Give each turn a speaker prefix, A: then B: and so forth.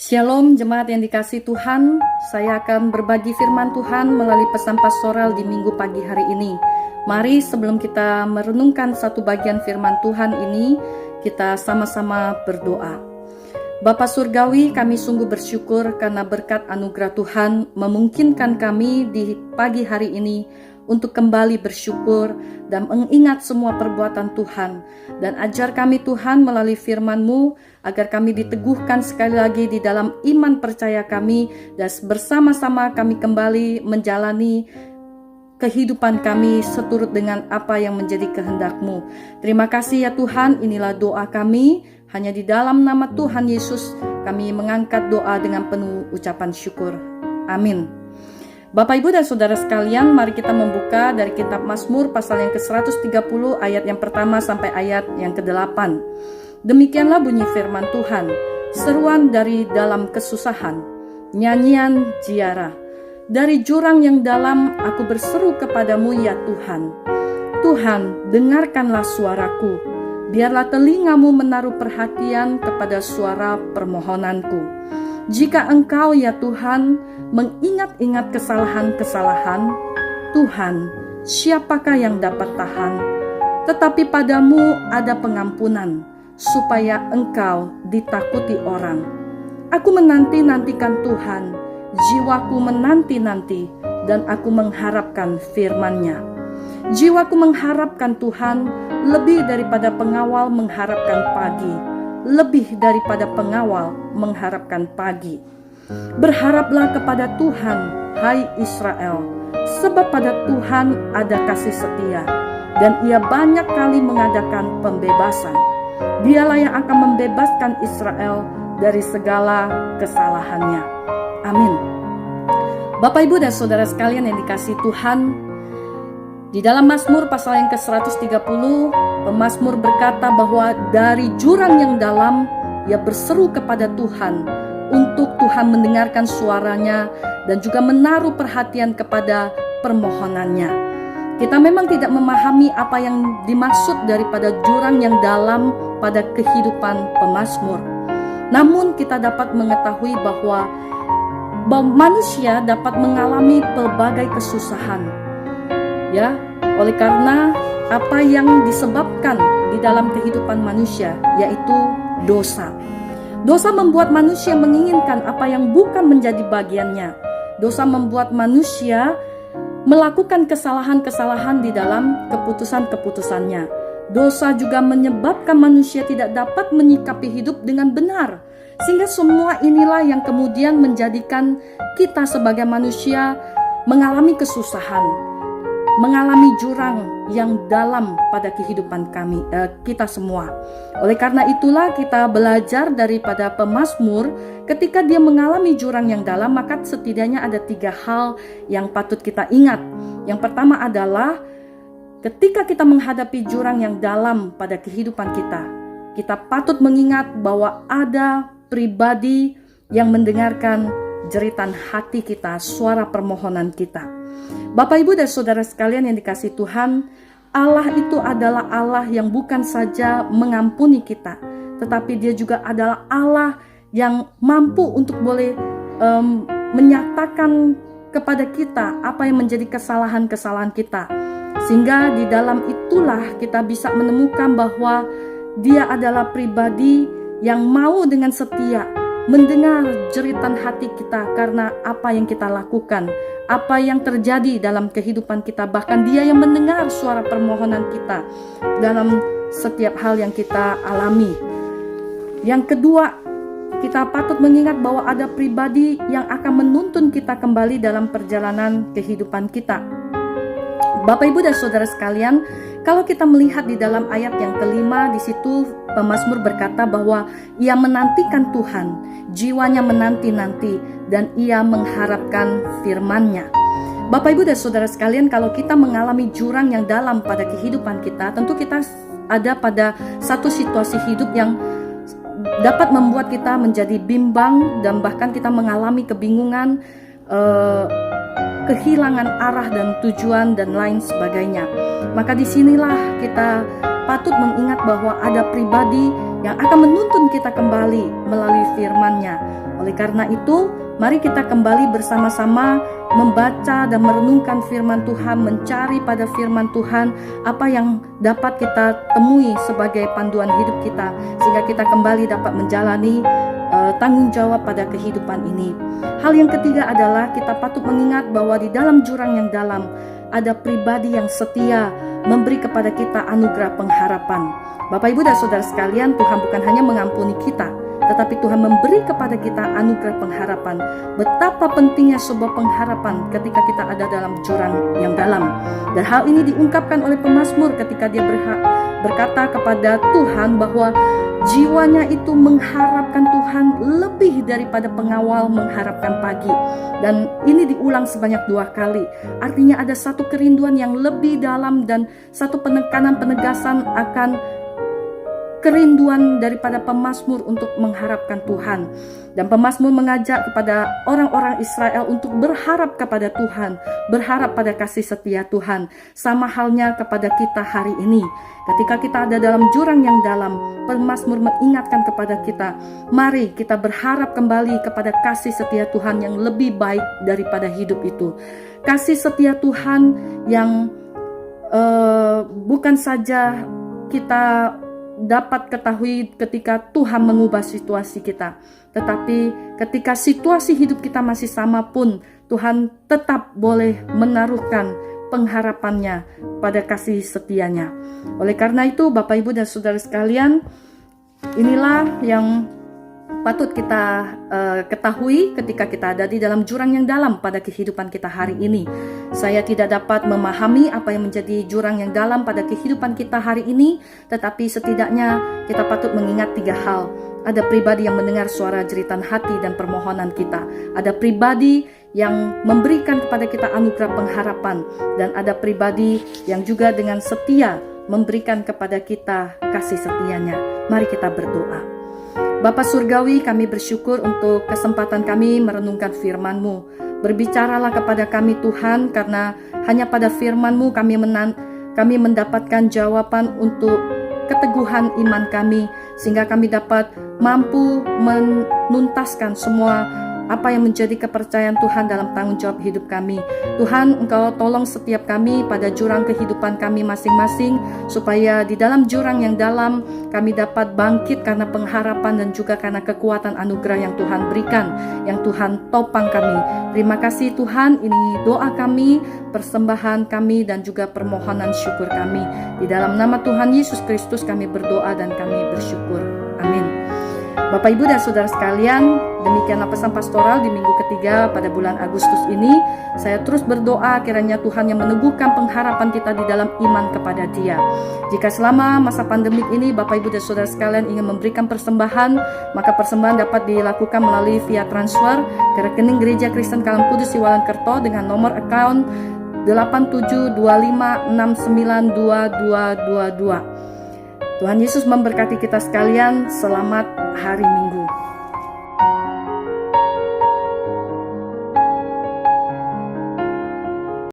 A: Shalom jemaat yang dikasihi Tuhan, saya akan berbagi firman Tuhan melalui pesan pastoral di minggu pagi hari ini. Mari sebelum kita merenungkan satu bagian firman Tuhan ini, kita sama-sama berdoa. Bapa Surgawi, kami sungguh bersyukur karena berkat anugerah Tuhan memungkinkan kami di pagi hari ini untuk kembali bersyukur dan mengingat semua perbuatan Tuhan. Dan ajar kami Tuhan melalui firman-Mu, agar kami diteguhkan sekali lagi di dalam iman percaya kami, dan bersama-sama kami kembali menjalani kehidupan kami seturut dengan apa yang menjadi kehendak-Mu. Terima kasih ya Tuhan, inilah doa kami. Hanya di dalam nama Tuhan Yesus kami mengangkat doa dengan penuh ucapan syukur. Amin. Bapak, Ibu, dan Saudara sekalian, mari kita membuka dari kitab Mazmur pasal yang ke-130 ayat yang pertama sampai ayat yang ke-8. Demikianlah bunyi firman Tuhan, seruan dari dalam kesusahan, nyanyian ziarah. Dari jurang yang dalam aku berseru kepadamu ya Tuhan. Tuhan, dengarkanlah suaraku. Biarlah telingamu menaruh perhatian kepada suara permohonanku. Jika Engkau ya Tuhan mengingat-ingat kesalahan-kesalahan, Tuhan, siapakah yang dapat tahan? Tetapi padamu ada pengampunan, supaya Engkau ditakuti orang. Aku menanti-nantikan Tuhan, jiwaku menanti-nanti, dan aku mengharapkan firman-Nya. Jiwaku mengharapkan Tuhan lebih daripada pengawal mengharapkan pagi, lebih daripada pengawal mengharapkan pagi. Berharaplah kepada Tuhan, hai Israel, sebab pada Tuhan ada kasih setia, dan Ia banyak kali mengadakan pembebasan. Dialah yang akan membebaskan Israel dari segala kesalahannya. Amin. Bapak, Ibu, dan Saudara sekalian yang dikasihi Tuhan, di dalam Mazmur pasal yang ke-130, pemazmur berkata bahwa dari jurang yang dalam ia berseru kepada Tuhan untuk Tuhan mendengarkan suaranya dan juga menaruh perhatian kepada permohonannya. Kita memang tidak memahami apa yang dimaksud daripada jurang yang dalam pada kehidupan pemazmur. Namun kita dapat mengetahui bahwa manusia dapat mengalami pelbagai kesusahan. Ya, oleh karena apa yang disebabkan di dalam kehidupan manusia, yaitu dosa. Dosa membuat manusia menginginkan apa yang bukan menjadi bagiannya. Dosa membuat manusia melakukan kesalahan-kesalahan di dalam keputusan-keputusannya. Dosa juga menyebabkan manusia tidak dapat menyikapi hidup dengan benar. Sehingga semua inilah yang kemudian menjadikan kita sebagai manusia mengalami kesusahan, mengalami jurang yang dalam pada kehidupan kita semua. Oleh karena itulah kita belajar daripada pemazmur, ketika dia mengalami jurang yang dalam, maka setidaknya ada 3 hal yang patut kita ingat. Yang pertama adalah ketika kita menghadapi jurang yang dalam pada kehidupan kita patut mengingat bahwa ada pribadi yang mendengarkan jeritan hati kita, suara permohonan kita. Bapak, Ibu, dan Saudara sekalian yang dikasihi Tuhan, Allah itu adalah Allah yang bukan saja mengampuni kita, tetapi Dia juga adalah Allah yang mampu untuk boleh menyatakan kepada kita apa yang menjadi kesalahan-kesalahan kita. Sehingga di dalam itulah kita bisa menemukan bahwa Dia adalah pribadi yang mau dengan setia mendengar jeritan hati kita karena apa yang kita lakukan, apa yang terjadi dalam kehidupan kita. Bahkan Dia yang mendengar suara permohonan kita dalam setiap hal yang kita alami. Yang kedua, kita patut mengingat bahwa ada pribadi yang akan menuntun kita kembali dalam perjalanan kehidupan kita. Bapak, Ibu, dan Saudara sekalian, kalau kita melihat di dalam ayat yang kelima, di situ pemazmur berkata bahwa ia menantikan Tuhan, jiwanya menanti-nanti, dan ia mengharapkan firman-Nya. Bapak, Ibu, dan Saudara sekalian, kalau kita mengalami jurang yang dalam pada kehidupan kita, tentu kita ada pada satu situasi hidup yang dapat membuat kita menjadi bimbang dan bahkan kita mengalami kebingungan, kehilangan arah dan tujuan dan lain sebagainya. Maka disinilah kita patut mengingat bahwa ada pribadi yang akan menuntun kita kembali melalui firman-Nya. Oleh karena itu, mari kita kembali bersama-sama membaca dan merenungkan firman Tuhan, mencari pada firman Tuhan apa yang dapat kita temui sebagai panduan hidup kita, sehingga kita kembali dapat menjalani tanggung jawab pada kehidupan ini. Hal yang ketiga adalah kita patut mengingat bahwa di dalam jurang yang dalam ada pribadi yang setia memberi kepada kita anugerah pengharapan. Bapak, Ibu, dan Saudara sekalian, Tuhan bukan hanya mengampuni kita, tetapi Tuhan memberi kepada kita anugerah pengharapan. Betapa pentingnya sebuah pengharapan ketika kita ada dalam jurang yang dalam. Dan hal ini diungkapkan oleh pemazmur ketika dia berkata kepada Tuhan bahwa jiwanya itu mengharapkan Tuhan lebih daripada pengawal mengharapkan pagi. Dan ini diulang sebanyak 2 kali. Artinya ada satu kerinduan yang lebih dalam dan satu penegasan akan kerinduan daripada pemazmur untuk mengharapkan Tuhan. Dan pemazmur mengajak kepada orang-orang Israel untuk berharap kepada Tuhan, berharap pada kasih setia Tuhan. Sama halnya kepada kita hari ini. Ketika kita ada dalam jurang yang dalam, pemazmur mengingatkan kepada kita, mari kita berharap kembali kepada kasih setia Tuhan yang lebih baik daripada hidup itu. Kasih setia Tuhan yang bukan saja kita dapat ketahui ketika Tuhan mengubah situasi kita, tetapi ketika situasi hidup kita masih sama pun, Tuhan tetap boleh menaruhkan pengharapannya pada kasih setianya. Oleh karena itu, Bapak, Ibu, dan Saudara sekalian, inilah yang patut kita ketahui ketika kita ada di dalam jurang yang dalam pada kehidupan kita hari ini. Saya tidak dapat memahami apa yang menjadi jurang yang dalam pada kehidupan kita hari ini, tetapi setidaknya kita patut mengingat 3 hal. Ada pribadi yang mendengar suara jeritan hati dan permohonan kita. Ada pribadi yang memberikan kepada kita anugerah pengharapan. Dan ada pribadi yang juga dengan setia memberikan kepada kita kasih setianya. Mari kita berdoa. Bapa Surgawi, kami bersyukur untuk kesempatan kami merenungkan firman-Mu. Berbicaralah kepada kami Tuhan, karena hanya pada firman-Mu kami mendapatkan jawaban untuk keteguhan iman kami, sehingga kami dapat mampu menuntaskan semua apa yang menjadi kepercayaan Tuhan dalam tanggung jawab hidup kami. Tuhan, Engkau tolong setiap kami pada jurang kehidupan kami masing-masing, supaya di dalam jurang yang dalam kami dapat bangkit karena pengharapan dan juga karena kekuatan anugerah yang Tuhan berikan, yang Tuhan topang kami. Terima kasih Tuhan, ini doa kami, persembahan kami, dan juga permohonan syukur kami. Di dalam nama Tuhan Yesus Kristus kami berdoa dan kami bersyukur. Amin. Bapak, Ibu, dan Saudara sekalian, demikianlah pesan pastoral di minggu ketiga pada bulan Agustus ini. Saya terus berdoa kiranya Tuhan yang meneguhkan pengharapan kita di dalam iman kepada Dia. Jika selama masa pandemik ini Bapak, Ibu, dan Saudara sekalian ingin memberikan persembahan, maka persembahan dapat dilakukan melalui via transfer ke rekening Gereja Kristen Kalam Kudus Siwalan Kerto dengan nomor account 8725692222. Tuhan Yesus memberkati kita sekalian. Selamat hari Minggu.